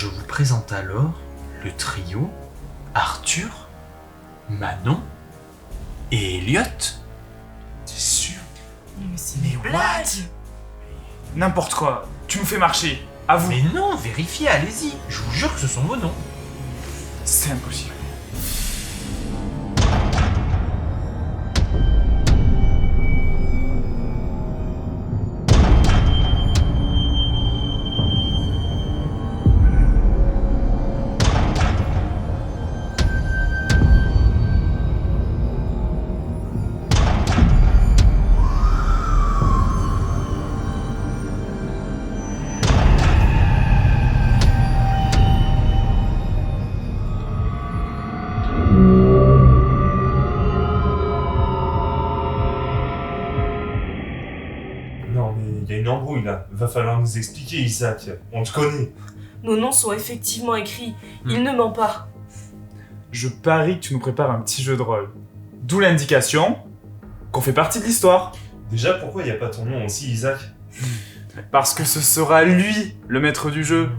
Je vous présente alors le trio Arthur, Manon et Elliot. T'es sûr? Mais c'est Mais une what? blague. N'importe quoi, tu nous fais marcher, avoue. Mais non, vérifiez, allez-y. Je vous jure que ce sont vos noms. C'est impossible. Non, mais il y a une embrouille là. Va falloir nous expliquer, Isaac. On te connaît. Nos noms sont effectivement écrits. Il ne ment pas. Je parie que tu nous prépares un petit jeu de rôle. D'où l'indication qu'on fait partie de l'histoire. Déjà, pourquoi il n'y a pas ton nom aussi, Isaac? Parce que ce sera lui, le maître du jeu.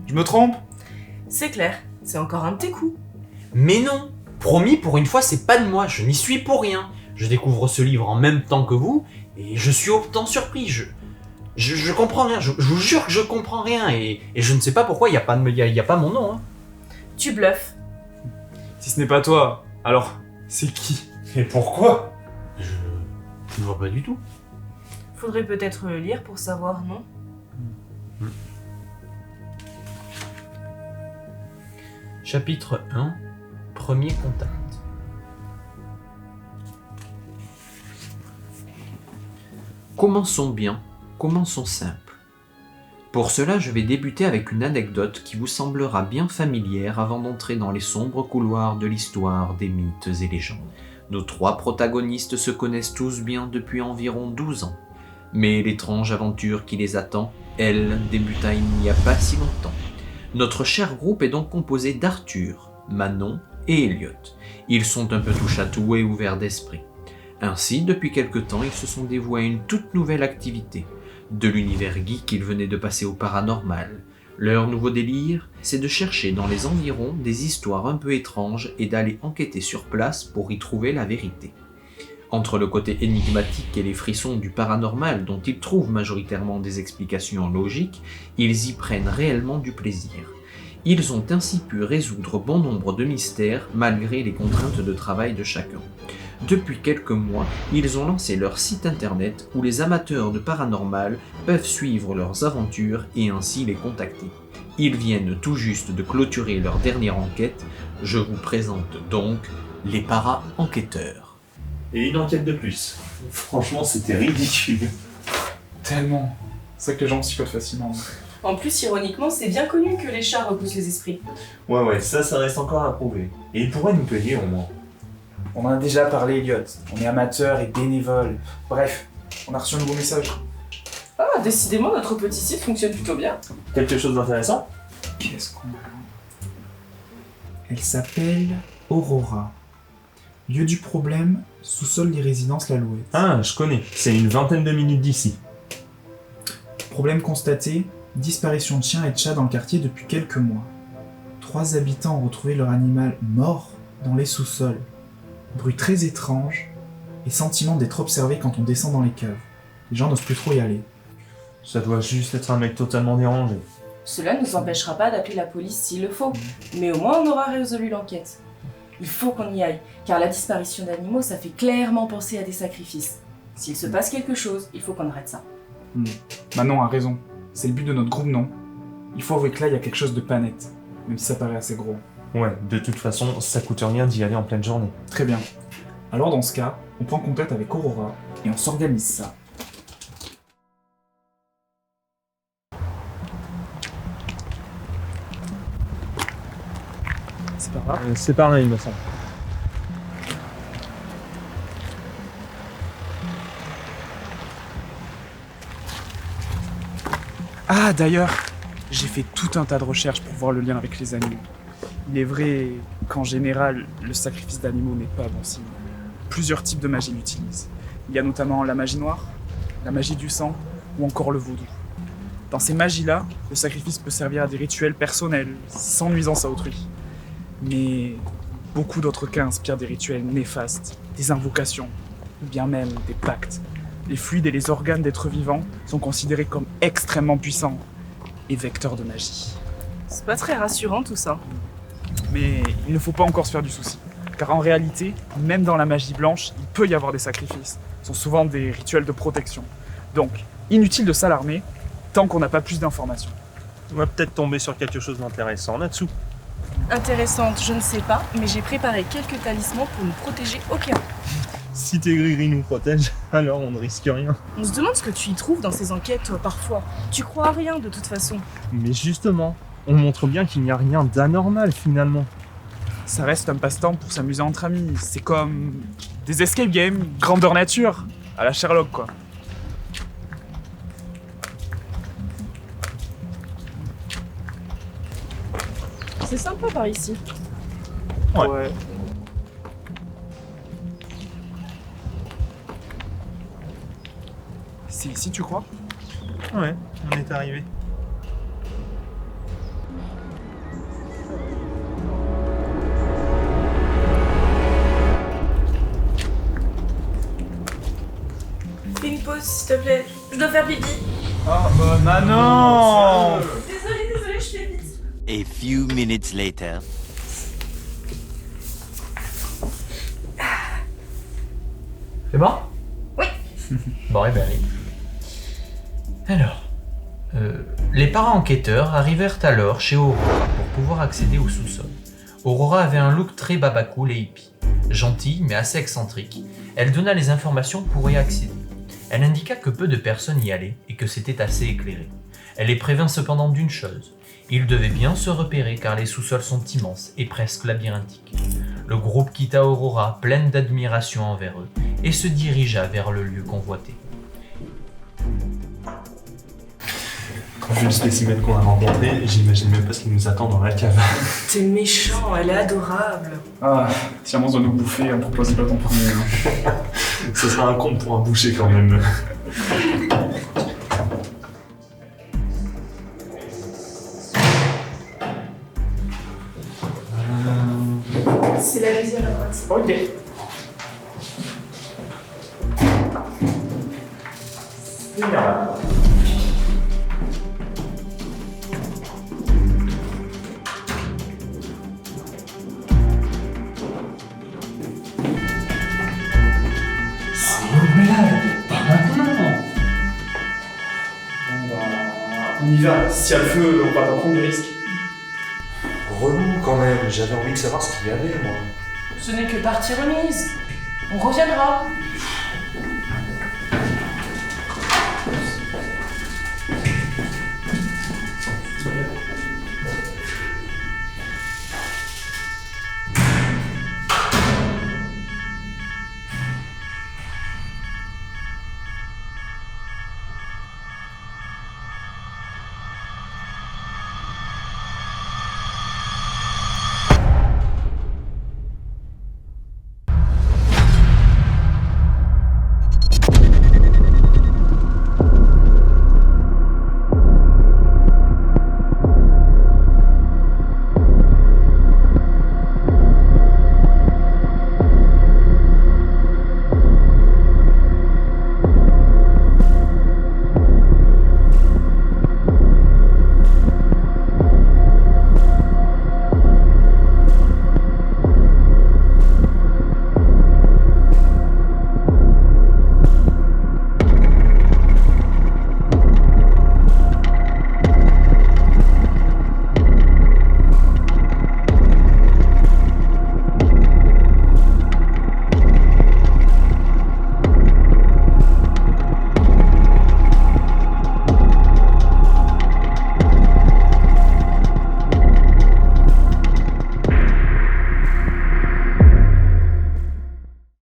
Je me trompe? C'est clair, c'est encore un de tes coups. Mais non, promis, pour une fois, c'est pas de moi. Je n'y suis pour rien. Je découvre ce livre en même temps que vous et je suis autant surpris. Je comprends rien. Je vous jure que je comprends rien et je ne sais pas pourquoi il n'y a, y a pas mon nom. Hein. Tu bluffes. Si ce n'est pas toi, alors c'est qui? Et pourquoi? Je ne vois pas du tout. Faudrait peut-être le lire pour savoir, non? Chapitre 1, premier contact. Commençons bien, commençons simple. Pour cela, je vais débuter avec une anecdote qui vous semblera bien familière avant d'entrer dans les sombres couloirs de l'histoire des mythes et légendes. Nos trois protagonistes se connaissent tous bien depuis environ 12 ans. Mais l'étrange aventure qui les attend, elle, débuta il n'y a pas si longtemps. Notre cher groupe est donc composé d'Arthur, Manon et Elliot. Ils sont un peu touche-à-tout et ouverts d'esprit. Ainsi, depuis quelque temps, ils se sont dévoués à une toute nouvelle activité. De l'univers geek, ils venaient de passer au paranormal. Leur nouveau délire, c'est de chercher dans les environs des histoires un peu étranges et d'aller enquêter sur place pour y trouver la vérité. Entre le côté énigmatique et les frissons du paranormal dont ils trouvent majoritairement des explications logiques, ils y prennent réellement du plaisir. Ils ont ainsi pu résoudre bon nombre de mystères malgré les contraintes de travail de chacun. Depuis quelques mois, ils ont lancé leur site internet où les amateurs de paranormal peuvent suivre leurs aventures et ainsi les contacter. Ils viennent tout juste de clôturer leur dernière enquête. Je vous présente donc les para-enquêteurs. Et une enquête de plus. Franchement, c'était ridicule. Tellement. C'est vrai que les gens psychotent facilement. En plus, ironiquement, c'est bien connu que les chats repoussent les esprits. Ouais, ça reste encore à prouver. Et il pourrait nous payer au moins. On en a déjà parlé, Elliot. On est amateur et bénévole. Bref, on a reçu un nouveau message. Ah, décidément, notre petit site fonctionne plutôt bien. Quelque chose d'intéressant? Qu'est-ce qu'on a? Elle s'appelle Aurora. Lieu du problème, sous-sol des résidences L'Alouette. Ah, je connais. C'est une vingtaine de minutes d'ici. Problème constaté, disparition de chiens et de chats dans le quartier depuis quelques mois. 3 habitants ont retrouvé leur animal mort dans les sous-sols. Bruit très étrange et sentiment d'être observé quand on descend dans les caves. Les gens n'osent plus trop y aller. Ça doit juste être un mec totalement dérangé. Cela ne nous empêchera pas d'appeler la police s'il le faut. Mais au moins, on aura résolu l'enquête. Il faut qu'on y aille, car la disparition d'animaux, ça fait clairement penser à des sacrifices. S'il se passe quelque chose, il faut qu'on arrête ça. Manon a raison. C'est le but de notre groupe, non? Il faut avouer que là, il y a quelque chose de pas net. Même si ça paraît assez gros. Ouais, de toute façon, ça coûte rien d'y aller en pleine journée. Très bien. Alors dans ce cas, on prend contact avec Aurora et on s'organise ça. C'est pas grave. C'est par là, il me semble. Ah d'ailleurs, j'ai fait tout un tas de recherches pour voir le lien avec les animaux. Il est vrai qu'en général, le sacrifice d'animaux n'est pas bon signe. Plusieurs types de magie l'utilisent. Il y a notamment la magie noire, la magie du sang ou encore le vaudou. Dans ces magies-là, le sacrifice peut servir à des rituels personnels, sans nuisance à autrui. Mais beaucoup d'autres cas inspirent des rituels néfastes, des invocations, ou bien même des pactes. Les fluides et les organes d'êtres vivants sont considérés comme extrêmement puissants et vecteurs de magie. C'est pas très rassurant tout ça. Mais il ne faut pas encore se faire du souci. Car en réalité, même dans la magie blanche, il peut y avoir des sacrifices. Ce sont souvent des rituels de protection. Donc, inutile de s'alarmer tant qu'on n'a pas plus d'informations. On va peut-être tomber sur quelque chose d'intéressant là-dessous. Intéressante, je ne sais pas, mais j'ai préparé quelques talismans pour nous protéger au cas où. Si tes gris-gris nous protègent, alors on ne risque rien. On se demande ce que tu y trouves dans ces enquêtes, toi, parfois. Tu crois à rien, de toute façon. Mais justement, on montre bien qu'il n'y a rien d'anormal finalement. Ça reste un passe-temps pour s'amuser entre amis. C'est comme des escape games, grandeur nature, à la Sherlock quoi. C'est sympa par ici. Ouais. C'est ici tu crois? Ouais, on est arrivé. Fais une pause, s'il te plaît. Je dois faire pipi. Ah bah Manon! Désolée, je fais vite. A few minutes later. C'est bon? Oui. Bon, eh ben allez. Alors, les parents enquêteurs arrivèrent alors chez Aurora pour pouvoir accéder au sous-sol. Aurora avait un look très babacool et hippie. Gentille mais assez excentrique, elle donna les informations pour y accéder. Elle indiqua que peu de personnes y allaient et que c'était assez éclairé. Elle les prévint cependant d'une chose. Ils devaient bien se repérer car les sous-sols sont immenses et presque labyrinthiques. Le groupe quitta Aurora pleine d'admiration envers eux et se dirigea vers le lieu convoité. Quand vu le spécimen qu'on a rencontré, j'imagine même pas ce qui nous attend dans la cave. T'es méchant, elle est adorable. Ah, si on doit nous bouffer, on propose pas ton premier. Ce sera un compte pour un boucher quand même. C'est la deuxième à droite. Ok. On y va, si y a le feu, on va pas prendre de risques. Relou quand même, j'avais envie de savoir ce qu'il y avait moi. Ce n'est que partie remise. On reviendra.